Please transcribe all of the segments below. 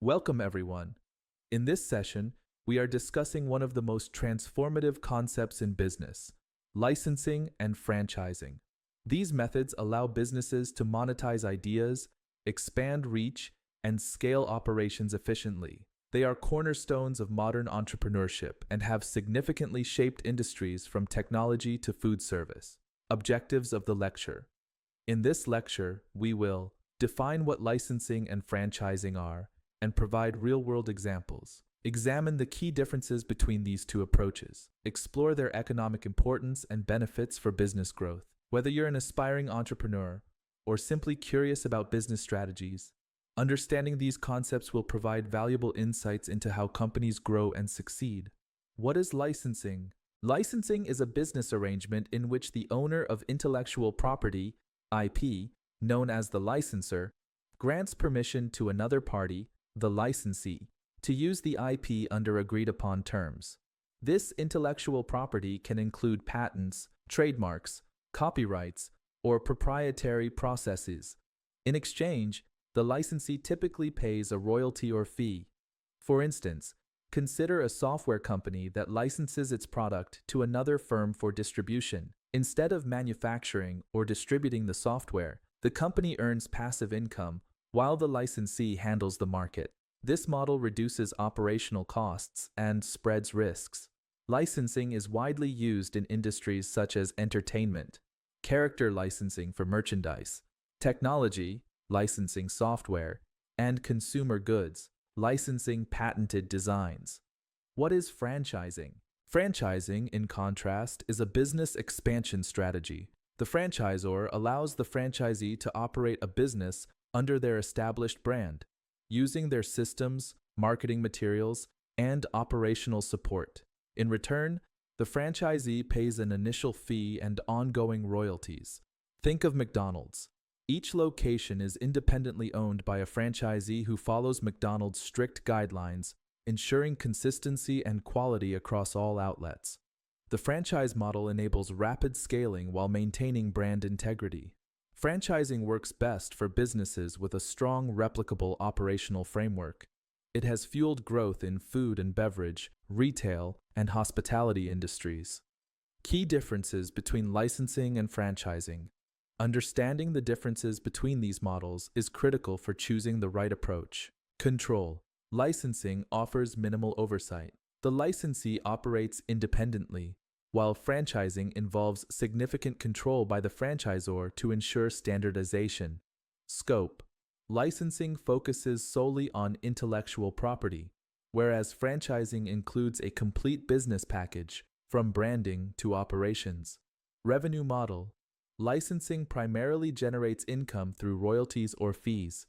Welcome, everyone. In this session, we are discussing one of the most transformative concepts in business: licensing and franchising. These methods allow businesses to monetize ideas, expand reach, and scale operations efficiently. They are cornerstones of modern entrepreneurship and have significantly shaped industries from technology to food service. Objectives of the lecture. In this lecture, we will define what licensing and franchising are and provide real-world examples. Examine the key differences between these two approaches. Explore their economic importance and benefits for business growth. Whether you're an aspiring entrepreneur or simply curious about business strategies, understanding these concepts will provide valuable insights into how companies grow and succeed. What is licensing? Licensing is a business arrangement in which the owner of intellectual property, IP, known as the licensor, grants permission to another party, the licensee, to use the IP under agreed-upon terms. This intellectual property can include patents, trademarks, copyrights, or proprietary processes. In exchange, the licensee typically pays a royalty or fee. For instance, consider a software company that licenses its product to another firm for distribution. Instead of manufacturing or distributing the software, the company earns passive income while the licensee handles the market. This model reduces operational costs and spreads risks. Licensing is widely used in industries such as entertainment, character licensing for merchandise, technology, licensing software, and consumer goods, licensing patented designs. What is franchising? Franchising, in contrast, is a business expansion strategy. The franchisor allows the franchisee to operate a business under their established brand, using their systems, marketing materials, and operational support. In return, the franchisee pays an initial fee and ongoing royalties. Think of McDonald's. Each location is independently owned by a franchisee who follows McDonald's strict guidelines, ensuring consistency and quality across all outlets. The franchise model enables rapid scaling while maintaining brand integrity. Franchising works best for businesses with a strong, replicable operational framework. It has fueled growth in food and beverage, retail, and hospitality industries. Key differences between licensing and franchising. Understanding the differences between these models is critical for choosing the right approach. Control. Licensing offers minimal oversight. The licensee operates independently, while franchising involves significant control by the franchisor to ensure standardization. Scope. Licensing focuses solely on intellectual property, whereas franchising includes a complete business package, from branding to operations. Revenue model. Licensing primarily generates income through royalties or fees.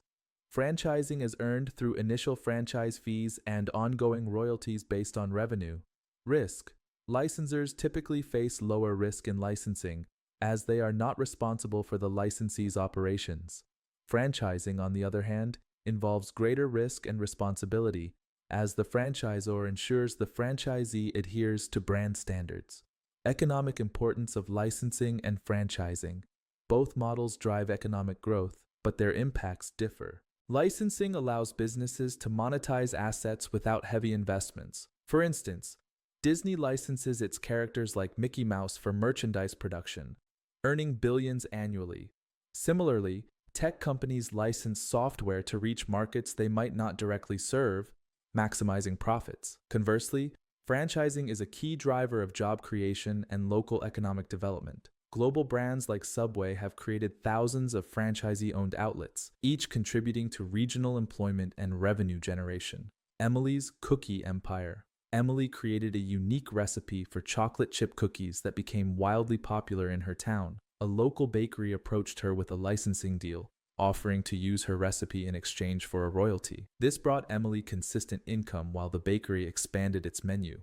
Franchising is earned through initial franchise fees and ongoing royalties based on revenue. Risk. Licensors typically face lower risk in licensing, as they are not responsible for the licensee's operations. Franchising, on the other hand, involves greater risk and responsibility, as the franchisor ensures the franchisee adheres to brand standards. Economic importance of licensing and franchising. Both models drive economic growth, but their impacts differ. Licensing allows businesses to monetize assets without heavy investments. For instance, Disney licenses its characters like Mickey Mouse for merchandise production, earning billions annually. Similarly, tech companies license software to reach markets they might not directly serve, maximizing profits. Conversely, franchising is a key driver of job creation and local economic development. Global brands like Subway have created thousands of franchisee-owned outlets, each contributing to regional employment and revenue generation. Emily's Cookie Empire. Emily created a unique recipe for chocolate chip cookies that became wildly popular in her town. A local bakery approached her with a licensing deal, offering to use her recipe in exchange for a royalty. This brought Emily consistent income while the bakery expanded its menu.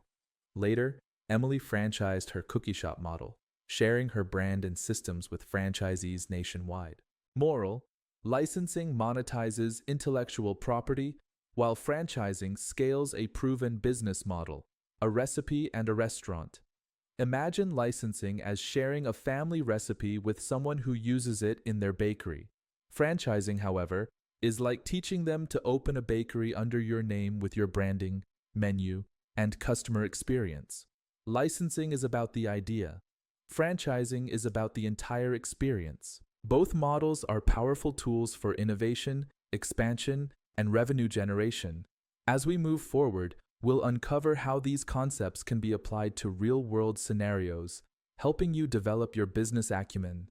Later, Emily franchised her cookie shop model, sharing her brand and systems with franchisees nationwide. Moral: licensing monetizes intellectual property, while franchising scales a proven business model, a recipe and a restaurant. Imagine licensing as sharing a family recipe with someone who uses it in their bakery. Franchising, however, is like teaching them to open a bakery under your name with your branding, menu, and customer experience. Licensing is about the idea. Franchising is about the entire experience. Both models are powerful tools for innovation, expansion, and revenue generation. As we move forward, we'll uncover how these concepts can be applied to real-world scenarios, helping you develop your business acumen.